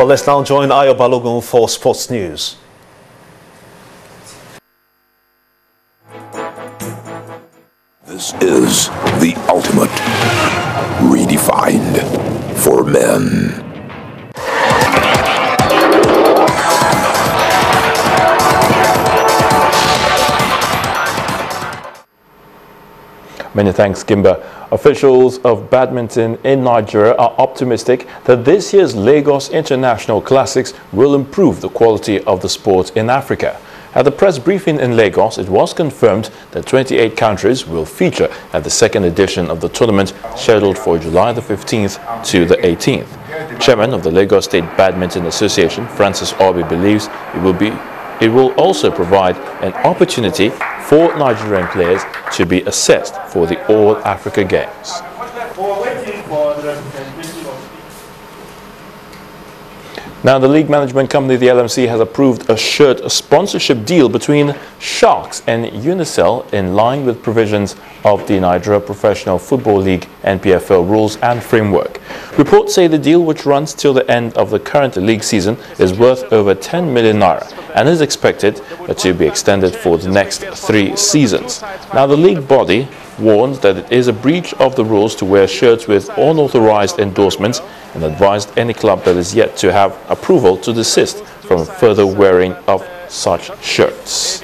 Well, let's now join Ayo Balogun for sports news. This is the ultimate redefined for men. Many thanks, Gimba. Officials of badminton in Nigeria are optimistic that this year's Lagos International Classics will improve the quality of the sport in Africa. At the press briefing in Lagos, it was confirmed that 28 countries will feature at the second edition of the tournament, scheduled for July the 15th to the 18th. Chairman of the Lagos State Badminton Association, Francis Obi, believes it will also provide an opportunity for Nigerian players to be assessed for the All Africa Games. Now, the league management company, the LMC, has approved a shirt sponsorship deal between Sharks and Unicel in line with provisions of the Nigeria Professional Football League NPFL rules and framework. Reports say the deal, which runs till the end of the current league season, is worth over 10 million naira and is expected to be extended for the next 3 seasons. Now, the league body warned that it is a breach of the rules to wear shirts with unauthorized endorsements and advised any club that is yet to have approval to desist from further wearing of such shirts.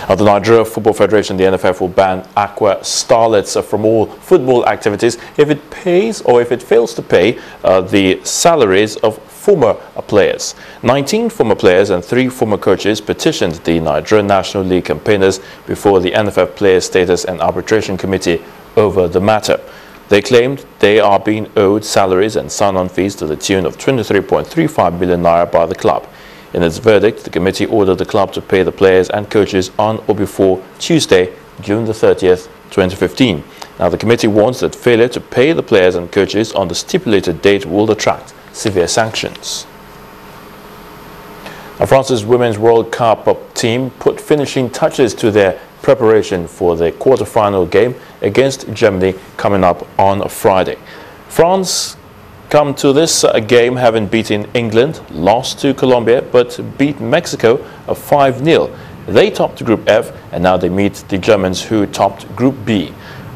The Nigeria Football Federation, the NFF, will ban Aqua Starlets from all football activities if it pays or if it fails to pay the salaries of former players. 19 former players and 3 former coaches petitioned the Nigerian National League campaigners before the NFF Player Status and Arbitration Committee over the matter. They claimed they are being owed salaries and sign-on fees to the tune of 23.35 billion naira by the club. In its verdict, the committee ordered the club to pay the players and coaches on or before Tuesday, June the 30th, 2015. Now, the committee warns that failure to pay the players and coaches on the stipulated date will attract severe sanctions. Now, France's Women's World Cup team put finishing touches to their preparation for the quarter-final game against Germany coming up on Friday. France come to this game having beaten England, lost to Colombia, but beat Mexico 5-0. They topped Group F, and now they meet the Germans, who topped Group B.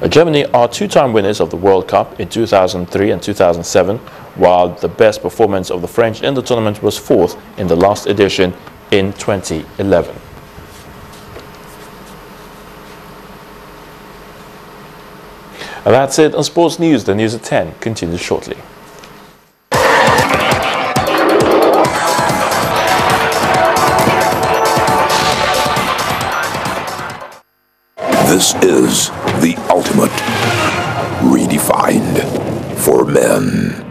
Germany are 2-time winners of the World Cup in 2003 and 2007, while the best performance of the French in the tournament was 4th in the last edition in 2011. And that's it on Sports News. The news at 10 continues shortly. This is the ultimate redefined for men.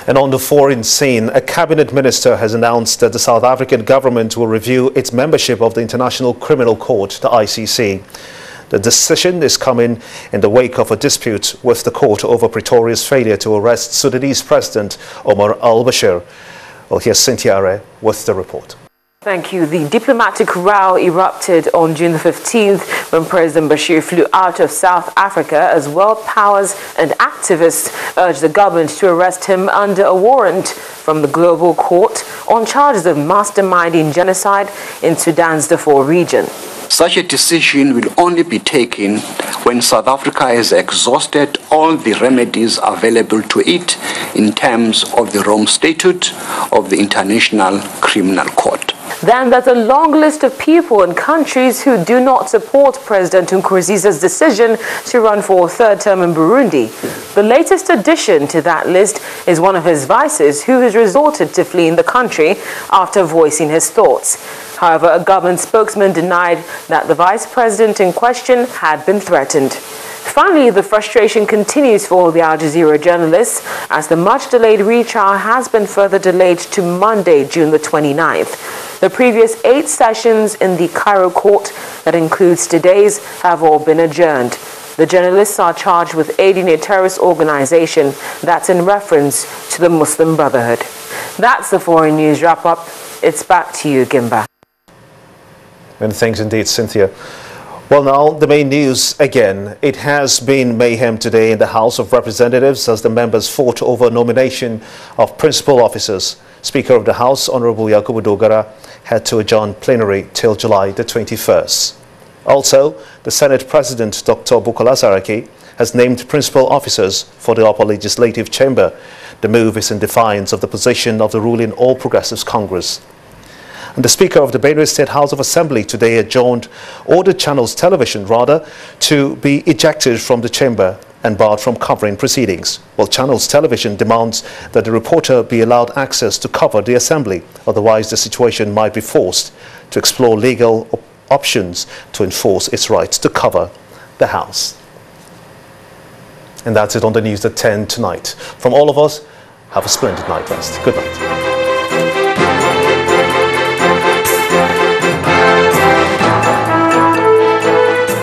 And on the foreign scene, a cabinet minister has announced that the South African government will review its membership of the International Criminal Court, the ICC. The decision is coming in the wake of a dispute with the court over Pretoria's failure to arrest Sudanese President Omar al-Bashir. Well, here's Cynthia Are with the report. Thank you. The diplomatic row erupted on June the 15th when President Bashir flew out of South Africa as world powers and activists urged the government to arrest him under a warrant from the global court on charges of masterminding genocide in Sudan's Darfur region. Such a decision will only be taken when South Africa has exhausted all the remedies available to it in terms of the Rome Statute of the International Criminal Court. Then there's a long list of people and countries who do not support President Nkurunziza's decision to run for a 3rd term in Burundi. The latest addition to that list is one of his vices, who has resorted to fleeing the country after voicing his thoughts. However, a government spokesman denied that the vice president in question had been threatened. Finally, the frustration continues for the Al Jazeera journalists as the much-delayed retrial has been further delayed to Monday, June the 29th. The previous 8 sessions in the Cairo court, that includes today's, have all been adjourned. The journalists are charged with aiding a terrorist organization that's in reference to the Muslim Brotherhood. That's the foreign news wrap-up. It's back to you, Gimba. Many thanks indeed, Cynthia. Well, now, the main news again. It has been mayhem today in the House of Representatives as the members fought over nomination of principal officers. Speaker of the House, Honorable Yakubu Dogara, had to adjourn plenary till July the 21st. Also, the Senate President, Dr. Bukola Saraki, has named principal officers for the upper legislative chamber. The move is in defiance of the position of the ruling All Progressives Congress. And the Speaker of the Benue State House of Assembly today ordered Channels Television to be ejected from the chamber and barred from covering proceedings. Well, Channels Television demands that the reporter be allowed access to cover the Assembly. Otherwise, the situation might be forced to explore legal options to enforce its rights to cover the House. And that's it on the news at 10 tonight. From all of us, have a splendid night rest. Good night.